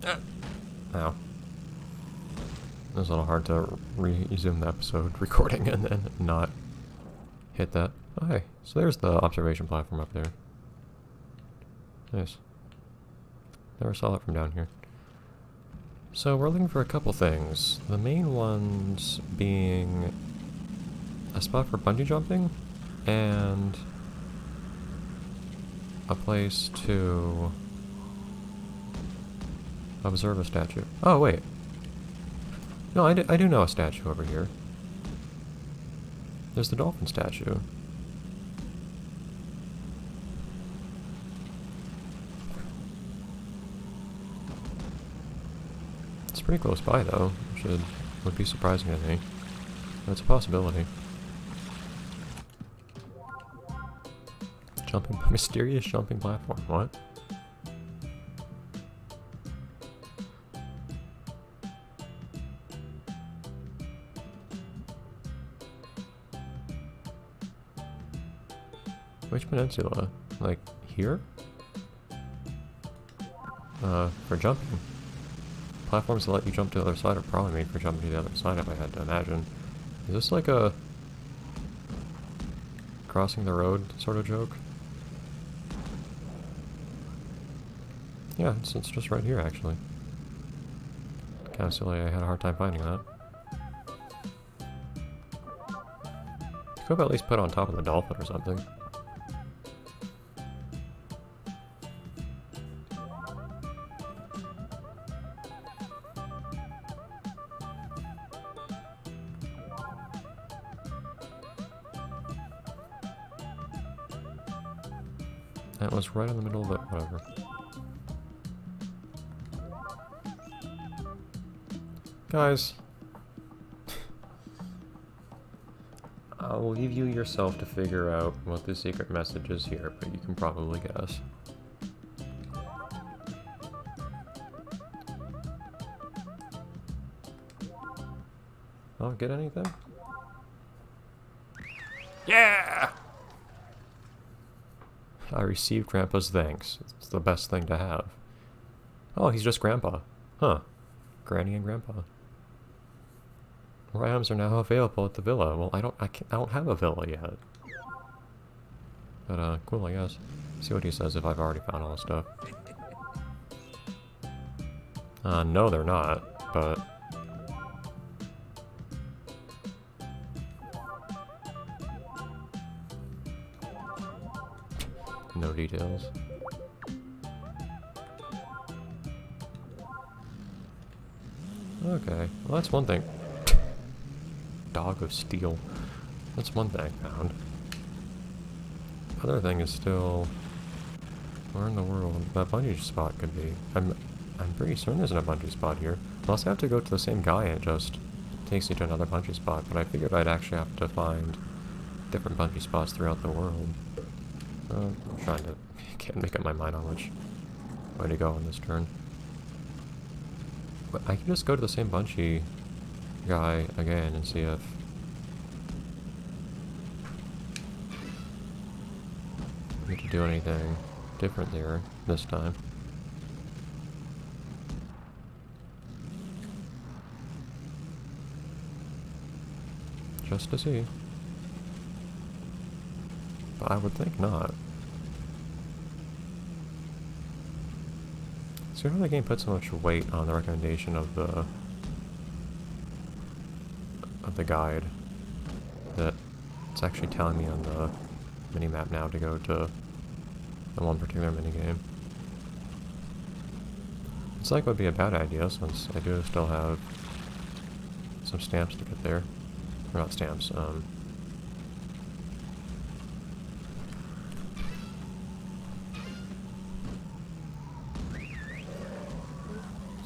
Ow. It was a little hard to resume the episode recording and then not hit that. Oh, hey. So there's the observation platform up there. Nice. Never saw it from down here. So we're looking for a couple things. The main ones being a spot for bungee jumping and a place to observe a statue. Oh, wait. No, I do know a statue over here. There's the dolphin statue. It's pretty close by, though. Would be surprising to me. But it's a possibility. Mysterious jumping platform. What? Which peninsula? Like, here? For jumping. Platforms that let you jump to the other side are probably made for jumping to the other side, if I had to imagine. Is this like a crossing the road sort of joke? Yeah, it's just right here, actually. Kind of silly, I had a hard time finding that. You could have at least put it on top of the dolphin or something. That was right in the middle of it, whatever. Guys, I'll leave you yourself to figure out what the secret message is here, but you can probably guess. Oh, get anything? Yeah! I received Grandpa's thanks. It's the best thing to have. Oh, he's just Grandpa. Huh. Granny and Grandpa. More items are now available at the villa. Well, I don't have a villa yet. But, cool, I guess. See what he says if I've already found all the stuff. No, they're not, but... No details. Okay, well that's one thing. Dog of steel. That's one thing found. Other thing is still... Where in the world that bungee spot could be? I'm pretty certain there's a bungee spot here. Unless I have to go to the same guy and it just takes you to another bungee spot, but I figured I'd actually have to find different bungee spots throughout the world. I'm trying to... can't make up my mind on which way to go on this turn. But I can just go to the same bungee guy again and see if... I need to do anything different there this time. Just to see. But I would think not. See how the game puts so much weight on the recommendation of the guide that it's actually telling me on the minimap now to go to the one particular minigame. It's like it would be a bad idea since I do still have some stamps to get there. Or not stamps,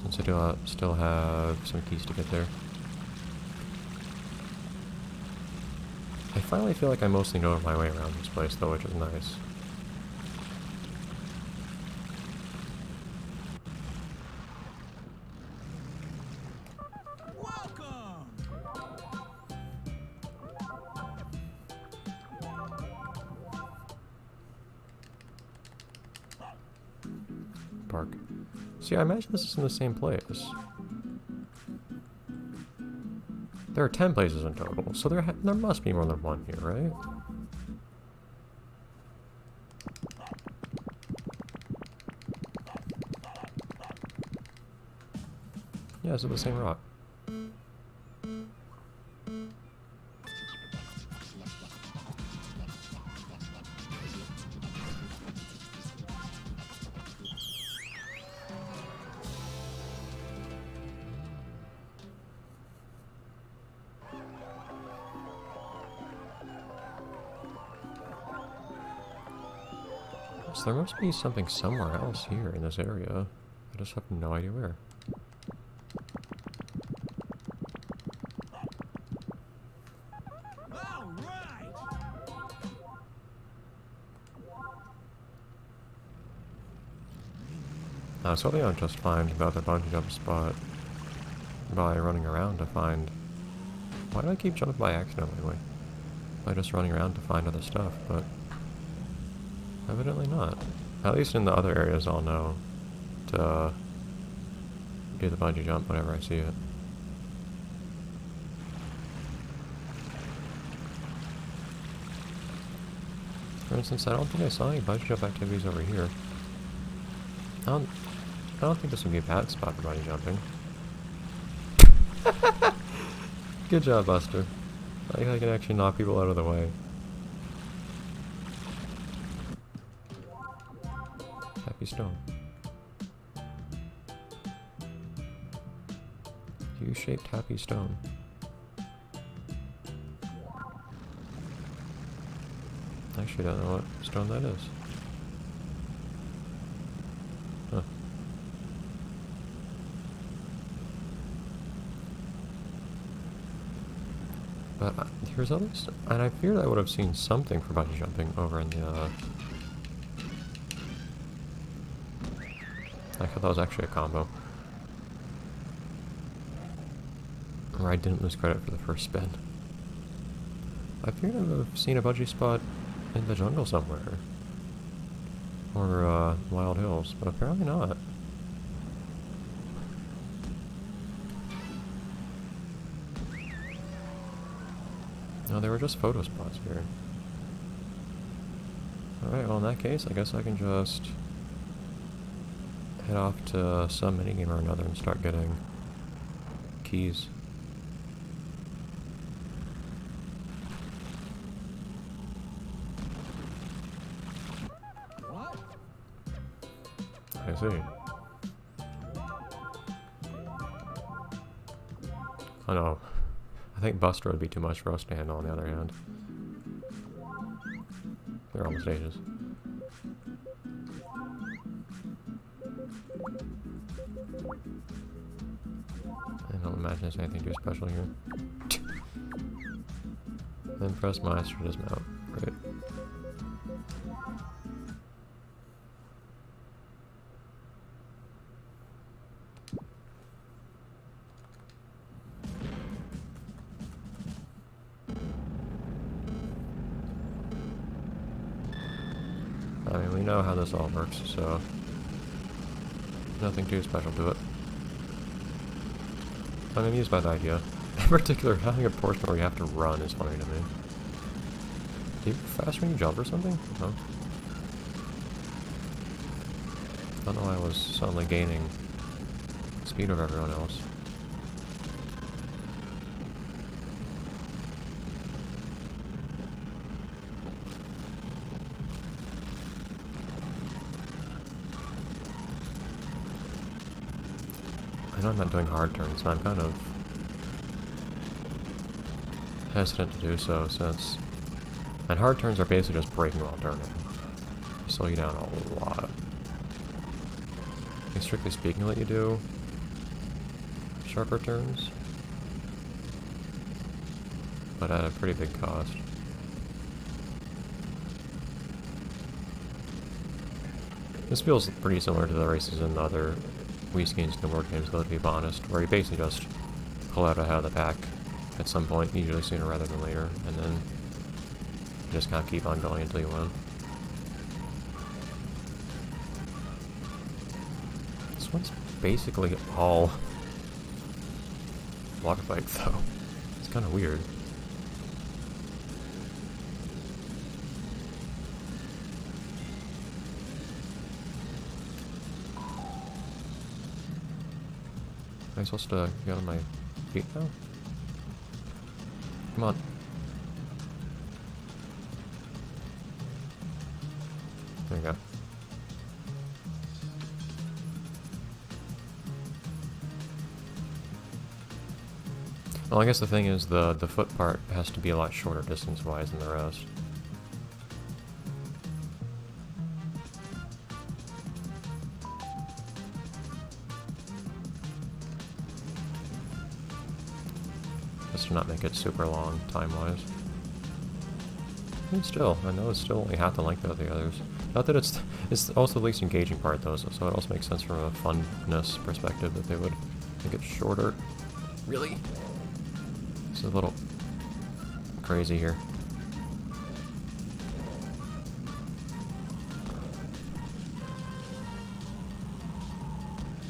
since I do still have some keys to get there. I finally feel like I mostly know my way around this place though, which is nice. Park. See, I imagine this is in the same place. There are 10 places in total, so there must be more than one here, right? Yeah, it's the same rock. So there must be something somewhere else here in this area. I just have no idea where. So I don't just find the other bungee jump spot by running around to find... Why do I keep jumping by accident anyway? By just running around to find other stuff, but... Evidently not. At least in the other areas I'll know to do the bungee jump whenever I see it. For instance, I don't think I saw any bungee jump activities over here. I don't think this would be a bad spot for bungee jumping. Good job, Buster. I think I can actually knock people out of the way. Happy stone. U-shaped happy stone. I actually don't know what stone that is. Huh. But here's at least, and I feared I would have seen something for bungee jumping over in the, I thought that was actually a combo. Or I didn't lose credit for the first spin. I feared I would have seen a bungee spot in the jungle somewhere. Or, Wild Hills, but apparently not. No, they were just photo spots here. Alright, well in that case, I guess I can just head off to some minigame or another and start getting keys. What? I see. Oh no. I think Buster would be too much for us to handle on the other hand. They're almost ages. I don't imagine there's anything too special here. Then press Master to dismount. Great. I mean, we know how this all works, so nothing too special to it. I'm amused by the idea. In particular, having a portion where you have to run is funny to me. Do you fast when you jump or something? No. I don't know why I was suddenly gaining speed over everyone else. I know I'm not doing hard turns, and I'm kind of hesitant to do so since... And hard turns are basically just braking while turning. They slow you down a lot. I think strictly speaking, let you do sharper turns, but at a pretty big cost. This feels pretty similar to the races in the other Wii ski and snowboard games, though, to be honest, where you basically just pull out ahead of the pack at some point, usually sooner rather than later, and then you just kind of keep on going until you win. This one's basically all water bike though. It's kind of weird. Am I supposed to get on my feet now? Come on. There you go. Well, I guess the thing is the foot part has to be a lot shorter distance-wise than the rest. Just to not make it super long time-wise. And still, I know it's still only half the length of the others. Not that it's also the least engaging part though, so it also makes sense from a funness perspective that they would make it shorter. Really? It's a little crazy here.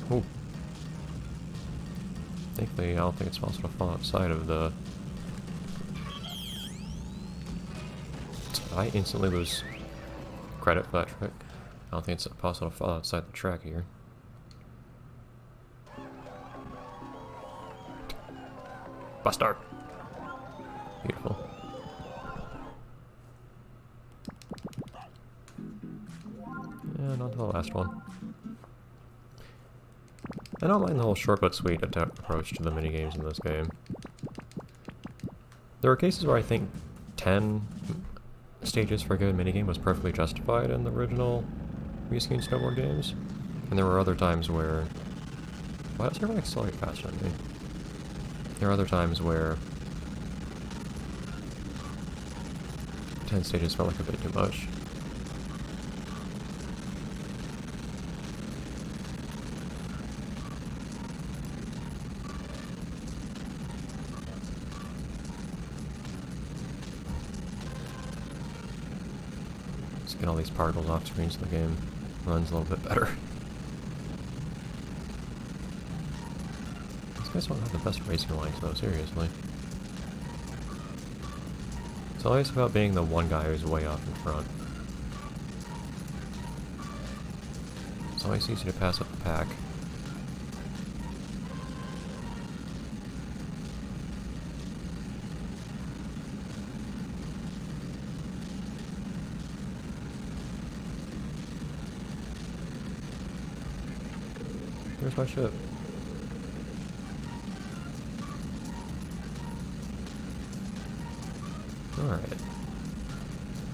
Ooh. Thankfully, I don't think it's possible to fall outside of the... I instantly lose credit for that trick. I don't think it's possible to fall outside the track here. Buster! Beautiful. And on to the last one. I don't mind the whole short but sweet approach to the minigames in this game. There are cases where I think 10 stages for a good minigame was perfectly justified in the original Wii-ski and snowboard games. And there were other times where... Why does everyone accelerate faster than me? There are other times where 10 stages felt like a bit too much. Let's get all these particles off screen so the game runs a little bit better. These guys don't have the best racing lines though, seriously. It's always about being the one guy who's way off in front. It's always easy to pass up the pack. Where's my ship? Alright.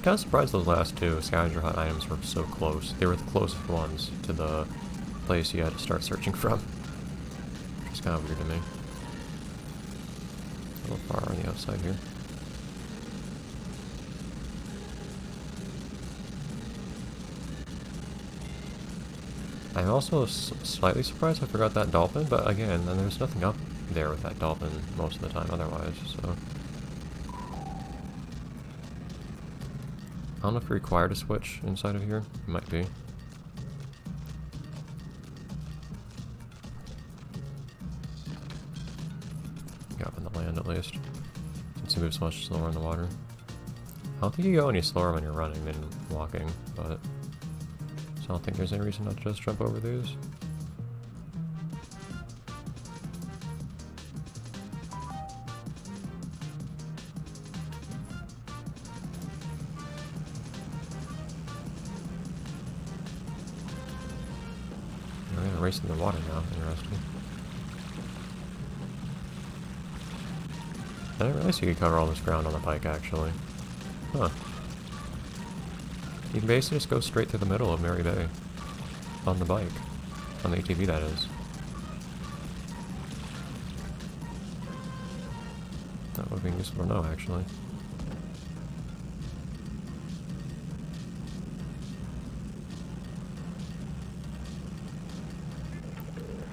Kind of surprised those last two scavenger hunt items were so close. They were the closest ones to the place you had to start searching from. Which is kind of weird to me. A little far on the outside here. I'm also slightly surprised I forgot that dolphin, but again, there's nothing up there with that dolphin most of the time otherwise, so... I don't know if you're required to switch inside of here. You might be. Get up in the land at least. Since he moves much slower in the water. I don't think you go any slower when you're running than walking, but... So I don't think there's any reason not to just jump over these. We're gonna race in the water now, interesting. I didn't realize you could cover all this ground on the bike, actually. Huh. You can basically just go straight through the middle of Mary Bay. On the bike. On the ATV, that is. That would be useful to know, actually.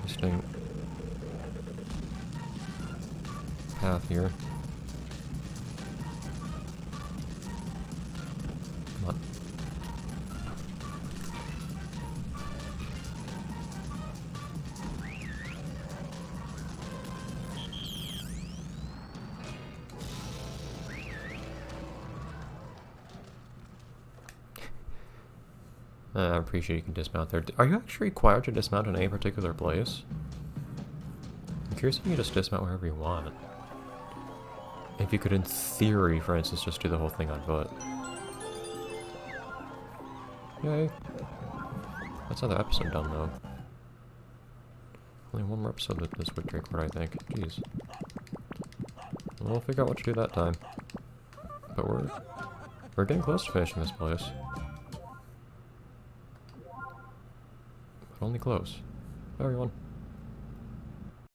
Interesting path here. Come on. I appreciate you can dismount there. Are you actually required to dismount in any particular place? I'm curious if you can just dismount wherever you want. If you could, in theory, for instance, just do the whole thing on foot. Yay. That's another episode done, though. Only one more episode that this would record, I think. Jeez. We'll figure out what to do that time. But we're getting close to finishing this place. But only close. Bye, everyone.